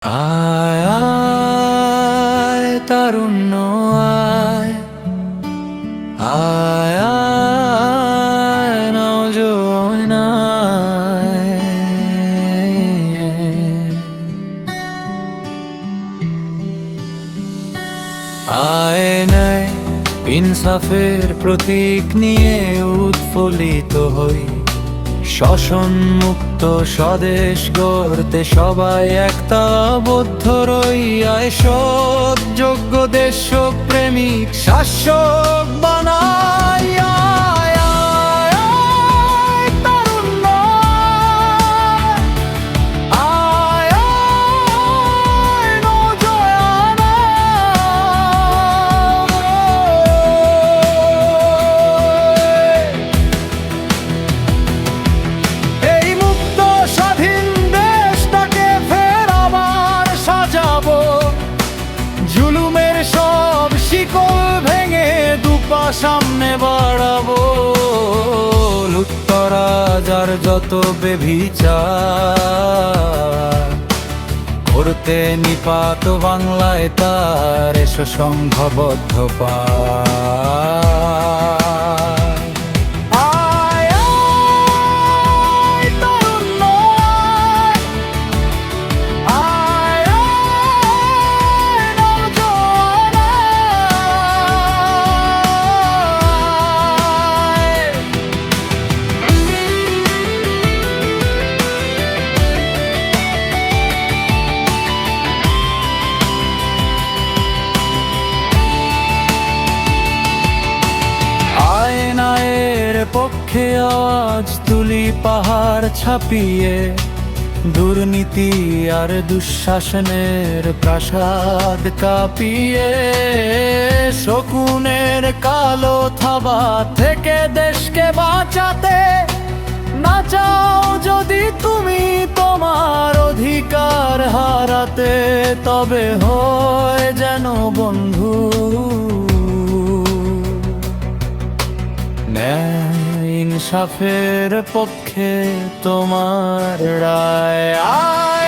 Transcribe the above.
আয় আয় তারুণ্য আয় আয় আয় নওজোয়ান আয় নাই ইনসাফের প্রতীক নিয়ে উৎফুল্লিত হই, শোষণ মুক্ত স্বদেশ গড়তে সবাই একতাবদ্ধ রই। আয় সৎ যোগ্য দেশপ্রেমিক শাসক বানাই। আয় আয় আয় তারুণ্য আয় আয় নওজোয়ান এই মুক্ত স্বাধীন দেশটাকে ফের আবার সাজাবো, জুলুমের সব শিকল ভেঙে দুপা সামনে বাড়াবো। লুটতরাজ যত বেভিচার করতে নিপাত বাংলায় তার এসো সংঘবদ্ধ পায়। আয় আয় তারুণ্য আয় আয় নওজোয়ান আয়নায়ের পক্ষে আওয়াজ তুলি পাহাড় ছাপিয়ে, দুর্নীতি আর দুঃশাসনের প্রাসাদ কাঁপিয়ে। শকুনের কালো থাবা থেকে দেশকে বাঁচাতে না চাও যদি তুমি তোমার অধিকার হারাতে, তবে হয় যেন বন্ধু ন্যায় ইনসাফের পক্ষে তোমার রায়।